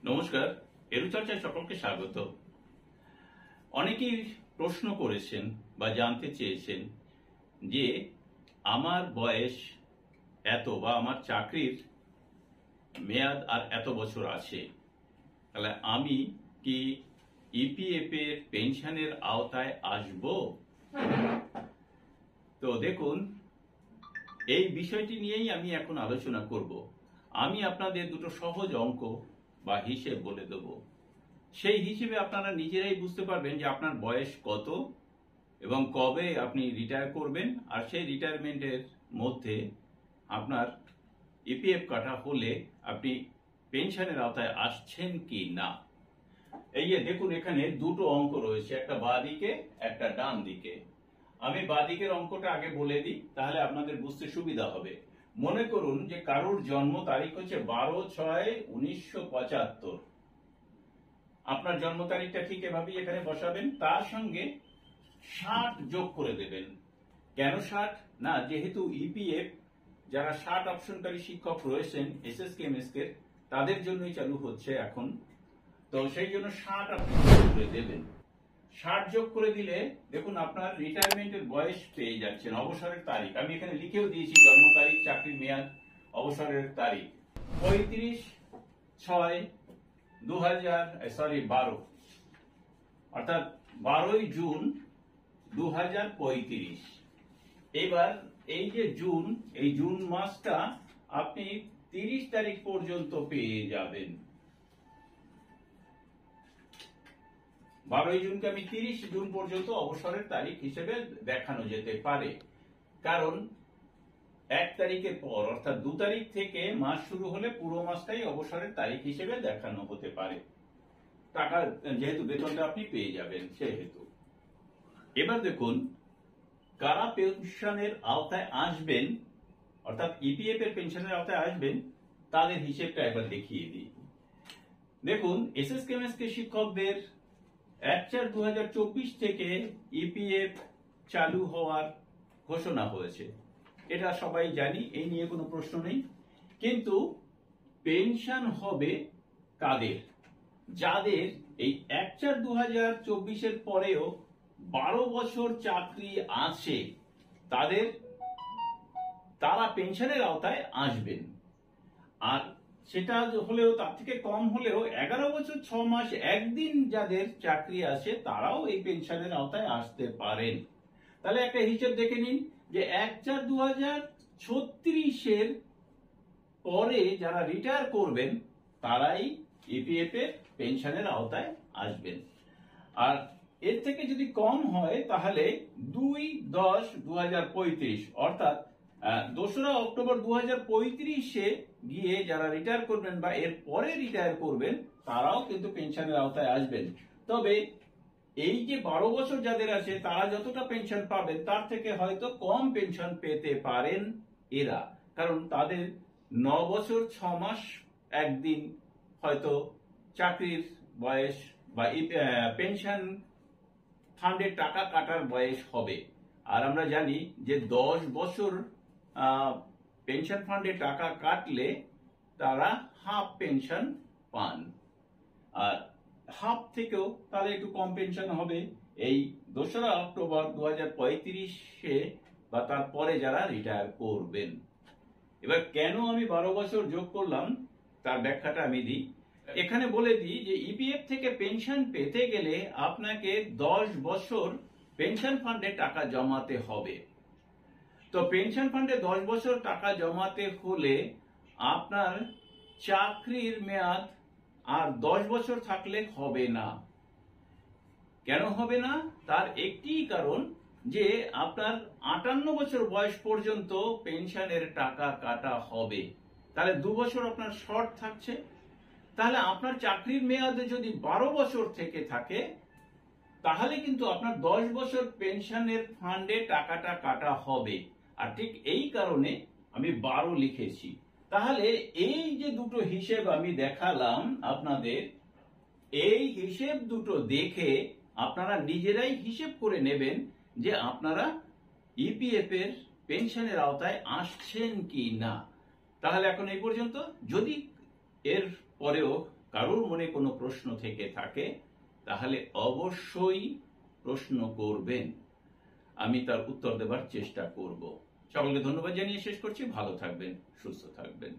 নমস্কার, এরুচর্চায় সকলকে স্বাগত। অনেকেই প্রশ্ন করেছেন বা জানতে চেয়েছেন যে আমার বয়স এত বা আমার চাকরির মেয়াদ আর এত বছর আছে, তাহলে আমি কি ইপিএফ এর পেনশনের আওতায় আসব? তো দেখুন, এই বিষয়টি নিয়েই আমি এখন আলোচনা করব। আমি আপনাদের দুটো সহজ অঙ্ক বা হিসেব বলে দেব। সেই হিসেবে আপনারা নিজেরাই বুঝতে পারবেন যে আপনার বয়স কত এবং কবে আপনি রিটায়ার করবেন, আর সেই রিটায়ারমেন্টের মধ্যে আপনার ইপিএফ কাটা হলে আপনি পেনশনের আওতায় আসছেন কি না। এই যে দেখুন, এখানে দুটো অঙ্ক রয়েছে, একটা বাঁ দিকে একটা ডান দিকে। আমি বাঁ দিকের অঙ্কটা আগে বলে দিই, তাহলে আপনাদের বুঝতে সুবিধা হবে। মনে করুন যে কারোর জন্ম তারিখ হচ্ছে 12/6/1975। আপনার জন্ম তারিখটা ঠিক এভাবেই এখানে বসাবেন, তার সঙ্গে 60 যোগ করে দেবেন। কেন 60? না, যেহেতু ইপিএফ যারা 60 অপশনকারী শিক্ষক রয়েছেন এসএসকে এমএসকে, তাদের জন্যই চালু হচ্ছে এখন, তো সেই জন্য 60 আপনি যোগ করে দেবেন। 60 যোগ করে দিলে দেখুন আপনার রিটায়ারমেন্টের বয়স পেয়ে যাচ্ছেন, অবসরের তারিখ আমি এখানে লিখেও দিয়েছি, জন্ম তারিখ, চাকরির মেয়াদ, অবসরের তারিখ 35/6/2012, অর্থাৎ 12ই জুন 2035। এবার এই যে জুন, এই জুন মাসটা আপনি 30 তারিখ পর্যন্ত পেয়ে যাবেন। 12ই জুনকে আমি 30 জুন পর্যন্ত অবসরের তারিখ হিসেবে দেখানো যেতে পারে, কারণ 1 তারিখের পর অর্থাৎ 2 তারিখ থেকে মাস শুরু হলে পুরো মাসটাই অবসরের তারিখ হিসেবে দেখানো হতে পারে, টাকা যেহেতু বেতনটা আপনি পেয়ে যাবেন সেহেতু। এবার দেখুন, কারা পেনশনের আওতায় আসবেন, অর্থাৎ ইপিএফ এর পেনশনের আওতায় আসবেন, তাদের হিসেবটা একবার দেখিয়ে দিই। দেখুন, এসএসকে এমএসকে শিক্ষকদের 1/4/2024 থেকে ইপিএফ চালু হওয়ার ঘোষণা হয়েছে, এটা সবাই জানি, এই নিয়ে কোনো প্রশ্ন নেই। কিন্তু পেনশন হবে কাদের? যাদের এই 1/4/2024 এর পরেও 12 বছর চাকরি আছে, তারা পেনশনের আওতায় আসবেন। আর সেটা হলেও, তার থেকে কম হলেও 11 বছর 6 মাস 1 দিন যাদের চাকরি আছে, তারাও এই পেনশনের আওতায় আসতে পারেন। তাহলে একটা হিসেব দেখে নিন যে 1/4/2036 এর পরে যারা রিটায়ার করবেন তারাই ইপিএফ এর পেনশনের আওতায় আসবেন। আর এর থেকে যদি কম হয় তাহলে 2/10/2035, অর্থাৎ 2রা অক্টোবর 2035-এ গিয়ে যারা রিটায়ার করবেন বা এর পরে রিটায়ার করবেন, তারাও কিন্তু পেনশনের আওতায় আসবেন। তবে এই যে 12 বছর যাদের আছে, তারা যতটা পেনশন পাবেন তার থেকে হয়তো কম পেনশন পেতে পারেন এরা, কারণ তাদের 9 বছর 6 মাস 1 দিন হয়তো চাকরির বয়স বা পেনশন ফান্ডের টাকা কাটার বয়স হবে। আর আমরা জানি যে 10 বছর পেনশন ফান্ডে টাকা কাটলে তারা হাফ পেনশন পান, আর হাফ থেকেও তাহলে একটু কম পেনশন হবে এই 2রা অক্টোবর 2035-এ বা তারপরে যারা রিটায়ার করবেন। এবার কেন আমি 12 বছর যোগ করলাম তার ব্যাখ্যাটা আমি দিই। এখানে বলে দিই যে ইপিএফ থেকে পেনশন পেতে গেলে আপনাকে 10 বছর পেনশন ফান্ডে টাকা জমাতে হবে। তো পেনশন ফান্ডে 10 বছর টাকা জমাতে হলে আপনার চাকরির মেয়াদ আর 10 বছর থাকলে হবে না। কেন হবে না? তার একটি কারণ যে আপনার 58 বছর বয়স পর্যন্ত পেনশনের টাকা কাটা হবে, তাহলে 2 বছর আপনার শর্ট থাকছে। তাহলে আপনার চাকরির মেয়াদে যদি 12 বছর থেকে থাকে, তাহলে কিন্তু আপনার 10 বছর পেনশনের ফান্ডে টাকাটা কাটা হবে। আর ঠিক এই কারণে আমি 12 লিখেছি। তাহলে এই যে দুটো হিসেব আমি দেখালাম আপনাদের, এই হিসেব দুটো দেখে আপনারা নিজেরাই হিসেব করে নেবেন যে আপনারা ইপিএফ এর পেনশনের আওতায় আসছেন কি না। তাহলে এখন এই পর্যন্ত। যদি এর পরেও কারোর মনে কোনো প্রশ্ন থেকে থাকে তাহলে অবশ্যই প্রশ্ন করবেন, আমি তার উত্তর দেবার চেষ্টা করব। সকলকে ধন্যবাদ জানিয়ে শেষ করছি। ভালো থাকবেন, সুস্থ থাকবেন।